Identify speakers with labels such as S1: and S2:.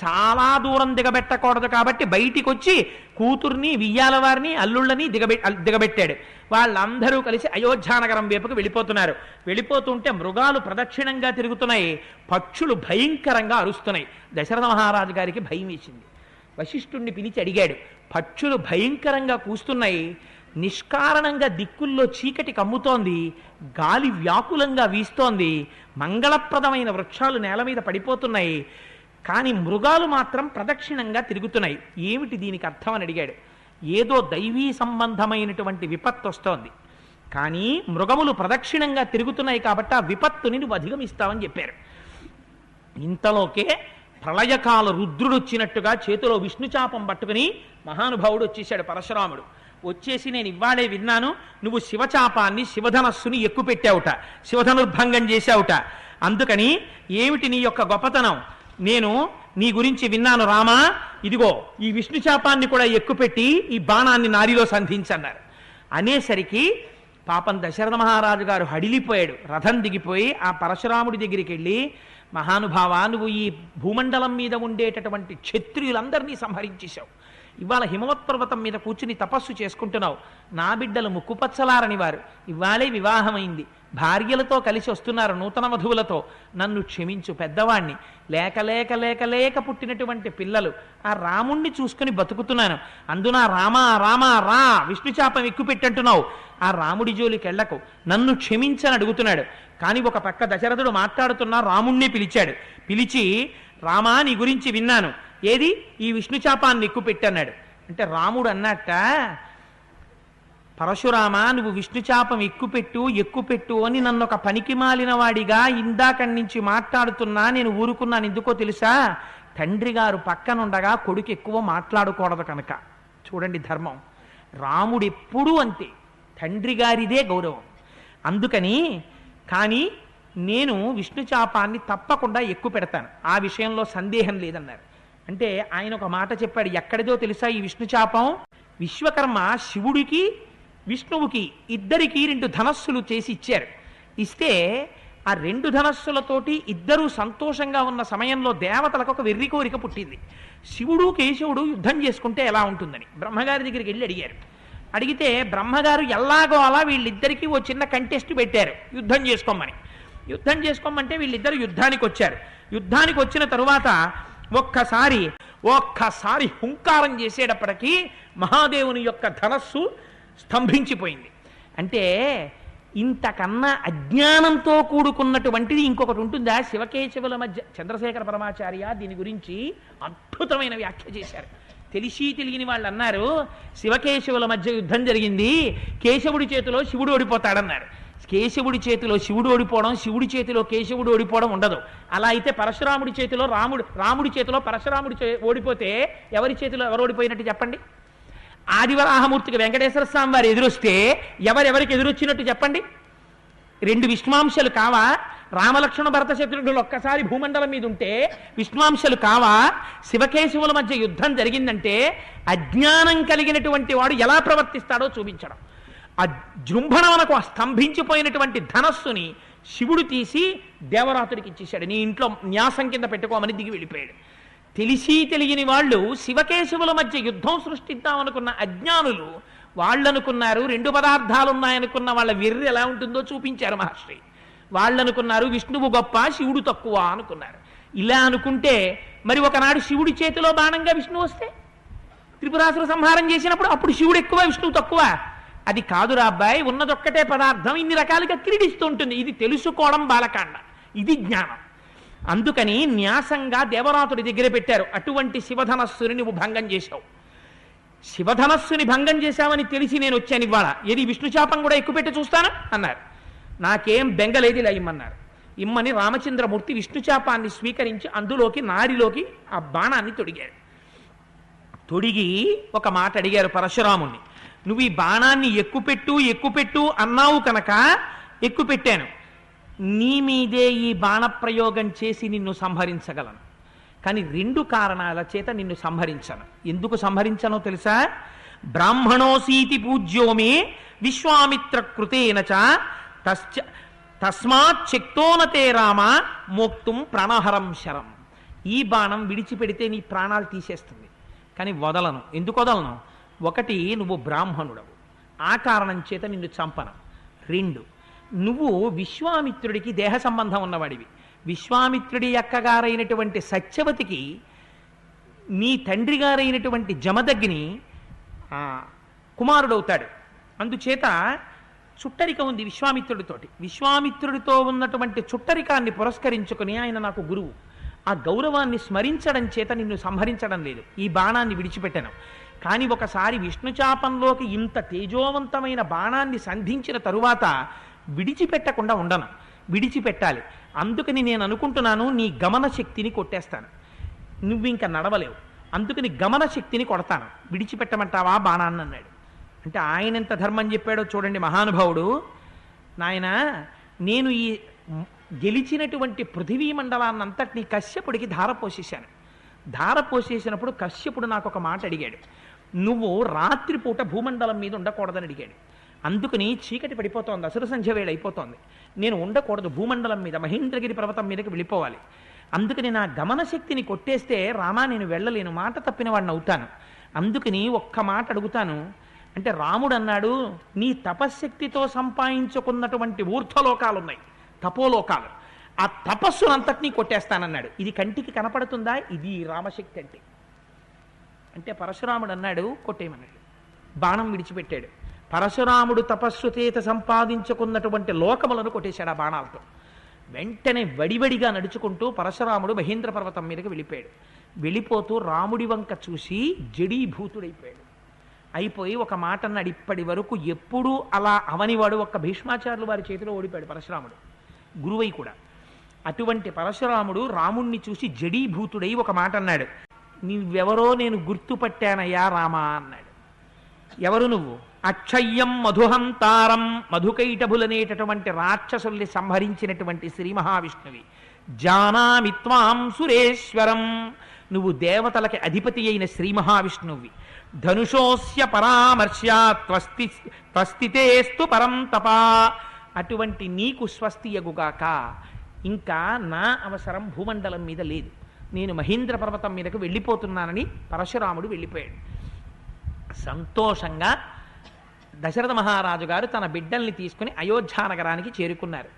S1: చాలా దూరం దిగబెట్టకూడదు కాబట్టి బయటికి వచ్చి కూతుర్ని వియ్యాల వారిని అల్లుళ్ళని దిగబెట్టాడు. వాళ్ళందరూ కలిసి అయోధ్యానగరం వైపుకు వెళ్ళిపోతున్నారు. వెళ్ళిపోతుంటే మృగాలు ప్రదక్షిణంగా తిరుగుతున్నాయి, పక్షులు భయంకరంగా అరుస్తున్నాయి. దశరథ మహారాజు గారికి భయం వేసింది. వశిష్ఠుణ్ణి పిలిచి అడిగాడు, పక్షులు భయంకరంగా కూస్తున్నాయి, నిష్కారణంగా దిక్కుల్లో చీకటి కమ్ముతోంది, గాలి వ్యాకులంగా వీస్తోంది, మంగళప్రదమైన వృక్షాలు నేల మీద పడిపోతున్నాయి, కానీ మృగాలు మాత్రం ప్రదక్షిణంగా తిరుగుతున్నాయి, ఏమిటి దీనికి అర్థం అని అడిగాడు. ఏదో దైవీ సంబంధమైనటువంటి విపత్తు వస్తోంది, కానీ మృగములు ప్రదక్షిణంగా తిరుగుతున్నాయి కాబట్టి ఆ విపత్తుని నువ్వు అధిగమిస్తావని చెప్పారు. ఇంతలోకే ప్రళయకాల రుద్రుడు వచ్చినట్టుగా చేతిలో విష్ణుచాపం పట్టుకుని మహానుభావుడు వచ్చేసాడు పరశురాముడు. వచ్చేసి, నేను ఇవాళే విన్నాను, నువ్వు శివచాపాన్ని శివధనస్సుని ఎక్కుపెట్టావుట, శివధనుర్భంగం చేశావుట, అందుకని ఏమిటి నీ యొక్క గొప్పతనం, నేను నీ గురించి విన్నాను రామా, ఇదిగో ఈ విష్ణుచాపాన్ని కూడా ఎక్కుపెట్టి ఈ బాణాన్ని నారిలో సంధించన్నారు. అనేసరికి పాపం దశరథ మహారాజు గారు హడిలిపోయాడు. రథం దిగిపోయి ఆ పరశురాముడి దగ్గరికి వెళ్ళి, మహానుభావ, నువ్వు ఈ భూమండలం మీద ఉండేటటువంటి క్షత్రియులందరినీ సంహరించేశావు, ఇవాళ హిమవత్ పర్వతం మీద కూర్చుని తపస్సు చేసుకుంటున్నావు, నా బిడ్డలు ముక్కుపచ్చలారని వారు, ఇవాళే వివాహమైంది, భార్యలతో కలిసి వస్తున్నారు నూతన వధువులతో, నన్ను క్షమించు, పెద్దవాణ్ణి, లేక లేక లేక లేక పుట్టినటువంటి పిల్లలు, ఆ రాముణ్ణి చూసుకుని బతుకుతున్నాను, అందున రామా రామా రా విష్ణుచాపం ఎక్కుపెట్టంటున్నావు, ఆ రాముడి జోలికి వెళ్ళకు, నన్ను క్షమించని అడుగుతున్నాడు. కానీ ఒక పక్క దశరథుడు మాట్లాడుతున్నా రాముణ్ణి పిలిచాడు. పిలిచి, రామా నీ గురించి విన్నాను, ఏది ఈ విష్ణుచాపాన్ని ఎక్కుపెట్టన్నాడు. అంటే రాముడు అన్నట్ట, పరశురామ, నువ్వు విష్ణుచాపం ఎక్కుపెట్టు అని నన్ను ఒక పనికి మాలిన వాడిగా ఇందాకడి నుంచి మాట్లాడుతున్నా నేను ఊరుకున్నాను. ఎందుకో తెలుసా, తండ్రి గారు పక్కనుండగా కొడుకు ఎక్కువ మాట్లాడకూడదు కనుక. చూడండి ధర్మం, రాముడు ఎప్పుడూ అంతే, తండ్రి గారిదే గౌరవం. అందుకని, కానీ నేను విష్ణుచాపాన్ని తప్పకుండా ఎక్కుపెడతాను, ఆ విషయంలో సందేహం లేదన్నారు. అంటే ఆయన ఒక మాట చెప్పాడు, ఎక్కడిదో తెలుసా ఈ విష్ణుచాపం, విశ్వకర్మ శివుడికి విష్ణువుకి ఇద్దరికి 2 ధనస్సులు చేసి ఇచ్చారు. ఇస్తే ఆ 2 ధనస్సులతోటి ఇద్దరూ సంతోషంగా ఉన్న సమయంలో దేవతలకు ఒక వెర్రి కోరిక పుట్టింది. శివుడు కేశవుడు యుద్ధం చేసుకుంటే ఎలా ఉంటుందని బ్రహ్మగారి దగ్గరికి వెళ్ళి అడిగారు. అడిగితే బ్రహ్మగారు ఎలాగో అలా వీళ్ళిద్దరికీ ఓ చిన్న కంటెస్ట్ పెట్టారు, యుద్ధం చేసుకోమని. యుద్ధం చేసుకోమంటే వీళ్ళిద్దరు యుద్ధానికి వచ్చారు. యుద్ధానికి వచ్చిన తరువాత ఒక్కసారి హుంకారం చేసేటప్పటికీ మహాదేవుని యొక్క ధనస్సు స్తంభించిపోయింది. అంటే ఇంతకన్నా అజ్ఞానంతో కూడుకున్నటువంటిది ఇంకొకటి ఉంటుందా శివకేశవుల మధ్య? చంద్రశేఖర పరమాచార్య దీని గురించి అద్భుతమైన వ్యాఖ్య చేశారు. తెలిసి తెలియని వాళ్ళు అన్నారు, శివకేశవుల మధ్య యుద్ధం జరిగింది, కేశవుడి చేతిలో శివుడు ఓడిపోతాడన్నారు. కేశవుడి చేతిలో శివుడు ఓడిపోవడం, శివుడి చేతిలో కేశవుడు ఓడిపోవడం ఉండదు. అలా అయితే పరశురాముడి చేతిలో రాముడి చేతిలో పరశురాముడి ఓడిపోతే ఎవరి చేతిలో ఎవరు ఓడిపోయినట్టు చెప్పండి? ఆదివరాహమూర్తికి వెంకటేశ్వర స్వామి వారు ఎదురొస్తే ఎవరెవరికి ఎదురొచ్చినట్టు చెప్పండి? 2 విష్ణువాంశలు కావా? రామలక్ష్మణ భరత శత్రుఘ్నులు ఒక్కసారి భూమండలం మీద ఉంటే విష్ణువాంశలు కావా? శివకేశవుల మధ్య యుద్ధం జరిగిందంటే అజ్ఞానం కలిగినటువంటి వాడు ఎలా ప్రవర్తిస్తాడో చూపించడం. ఆ జృంభణమునకు స్తంభించిపోయినటువంటి ధనస్సుని శివుడు తీసి దేవరాతుడికి ఇచ్చేశాడు, నీ ఇంట్లో న్యాసం కింద పెట్టుకోమని దిగి వెళ్ళిపోయాడు. తెలిసి తెలియని వాళ్ళు శివకేశవుల మధ్య యుద్ధం సృష్టిద్దామనుకున్న అజ్ఞానులు వాళ్ళనుకున్నారు 2 పదార్థాలు ఉన్నాయనుకున్న వాళ్ళ వెర్రి ఎలా ఉంటుందో చూపించారు మహర్షి. వాళ్ళనుకున్నారు విష్ణువు గొప్ప శివుడు తక్కువ అనుకున్నారు. ఇలా అనుకుంటే మరి ఒకనాడు శివుడి చేతిలో బాణంగా విష్ణువు వస్తే త్రిపురాసుర సంహారం చేసినప్పుడు అప్పుడు శివుడు ఎక్కువ విష్ణువు తక్కువ? అది కాదురా అబ్బాయి, ఉన్నదొక్కటే పదార్థం ఇన్ని రకాలుగా క్రీడిస్తూ ఉంటుంది. ఇది తెలుసుకోవడం బాలకాండ, ఇది జ్ఞానం. అందుకని న్యాసంగా దేవరాతుడి దగ్గర పెట్టారు, అటువంటి శివధనస్సుని నువ్వు భంగం చేశావు, శివధనస్సుని భంగం చేశావని తెలిసి నేను వచ్చాను ఇవాళ, ఏది విష్ణుచాపం కూడా ఎక్కుపెట్టి చూస్తాను అన్నారు. నాకేం బెంగలేదు, ఇలా ఇమ్మన్నారు. ఇమ్మని రామచంద్రమూర్తి విష్ణుచాపాన్ని స్వీకరించి అందులోకి నారిలోకి ఆ బాణాన్ని తొడిగారు. తొడిగి ఒక మాట అడిగారు పరశురాముణ్ణి, నువ్వు ఈ బాణాన్ని ఎక్కుపెట్టు అన్నావు కనుక ఎక్కుపెట్టాను, నీ మీదే ఈ బాణప్రయోగం చేసి నిన్ను సంహరించగలను, కానీ 2 కారణాల చేత నిన్ను సంహరించను. ఎందుకు సంహరించనో తెలుసా? బ్రాహ్మణోసీతి పూజ్యోమే విశ్వామిత్ర కృతేనచ తస్మాత్ శక్తోనతే రామ మోక్తుం ప్రాణహరం శరం. ఈ బాణం విడిచిపెడితే నీ ప్రాణాలు తీసేస్తుంది, కానీ వదలను. ఎందుకు వదలను? ఒకటి, నువ్వు బ్రాహ్మణుడవు, ఆ కారణం చేత నిన్ను చంపను. రెండు, నువ్వు విశ్వామిత్రుడికి దేహ సంబంధం ఉన్నవాడివి. విశ్వామిత్రుడి అక్కగారైనటువంటి సత్యవతికి నీ తండ్రి గారైనటువంటి జమదగ్ని కుమారుడవుతాడు. అందుచేత చుట్టరిక ఉంది విశ్వామిత్రుడితోటి. విశ్వామిత్రుడితో ఉన్నటువంటి చుట్టరికాన్ని పురస్కరించుకుని ఆయన నాకు గురువు. ఆ గౌరవాన్ని స్మరించడం చేత నిన్ను సంహరించడం లేదు, ఈ బాణాన్ని విడిచిపెట్టను. కానీ ఒకసారి విష్ణుచాపంలోకి ఇంత తేజోవంతమైన బాణాన్ని సంధించిన తరువాత విడిచిపెట్టకుండా ఉండను, విడిచిపెట్టాలి. అందుకని నేను అనుకుంటున్నాను, నీ గమన శక్తిని కొట్టేస్తాను, నువ్వు ఇంకా నడవలేవు, అందుకని గమన శక్తిని కొడతాను, విడిచిపెట్టమంటావా బాణాన్ని అన్నాడు. అంటే ఆయన ఎంత ధర్మం చెప్పాడో చూడండి మహానుభావుడు. నాయన, నేను ఈ గెలిచినటువంటి పృథివీ మండలాన్నంతటినీ కశ్యపుడికి ధార పోసేశాను. ధార పోసేసినప్పుడు కశ్యపుడు నాకు ఒక మాట అడిగాడు, నువ్వు రాత్రిపూట భూమండలం మీద ఉండకూడదని అడిగాడు. అందుకని చీకటి పడిపోతోంది, అసుర సంధ్య వేళ అయిపోతోంది, నేను ఉండకూడదు, భూమండలం మీద మహేంద్రగిరి పర్వతం మీదకి వెళ్ళిపోవాలి. అందుకని నా గమన శక్తిని కొట్టేస్తే రామా నేను వెళ్ళలేను, మాట తప్పిన వాడిని అవుతాను. అందుకని ఒక్క మాట అడుగుతాను. అంటే రాముడు అన్నాడు, నీ తపశ్శక్తితో సంపాదించుకున్నటువంటి ఊర్ధ్వలోకాలు ఉన్నాయి, తపోలోకాలు, ఆ తపస్సునంతటినీ కొట్టేస్తానన్నాడు. ఇది కంటికి కనపడుతుందా? ఇది రామశక్తి అంటే. అంటే పరశురాముడు అన్నాడు కొట్టేయమన్నాడు, బాణం విడిచిపెట్టాడు. పరశురాముడు తపస్సు చేత సంపాదించుకున్నటువంటి లోకములను కొట్టేశాడు ఆ బాణాలతో. వెంటనే వడివడిగా నడుచుకుంటూ పరశురాముడు మహేంద్ర పర్వతం మీదకి వెళ్ళిపోయాడు. వెళ్ళిపోతూ రాముడి వంక చూసి జడీభూతుడైపోయాడు. అయిపోయి ఒక మాట అన్నాడు, ఇప్పటి వరకు ఎప్పుడూ అలా అవనివాడు ఒక్క భీష్మాచార్యులు వారి చేతిలో ఓడిపోయాడు పరశురాముడు, గురువై కూడా. అటువంటి పరశురాముడు రాముణ్ణి చూసి జడీభూతుడై ఒక మాట అన్నాడు, నీవెవరో నేను గుర్తుపట్టానయ్యా రామా అన్నాడు. ఎవరు నువ్వు? అక్షయ్యం మధుహంతారం, మధుకైటభులనేటటువంటి రాక్షసుల్ని సంహరించినటువంటి శ్రీ మహావిష్ణువి. జానామిత్వాం సురేశ్వరం, నువ్వు దేవతలకి అధిపతి అయిన శ్రీ మహావిష్ణువి. ధనుషోస్య పరామర్శ్య త్వస్థితేస్తు పరం తపా, అటువంటి నీకు స్వస్తి యగుగాక. ఇంకా నా అవసరం భూమండలం మీద లేదు, నేను మహేంద్ర పర్వతం మీదకు వెళ్ళిపోతున్నానని పరశురాముడు వెళ్ళిపోయాడు. సంతోషంగా దశరథ మహారాజు గారు తన బిడ్డల్ని తీసుకుని అయోధ్యానగరానికి చేరుకున్నారు.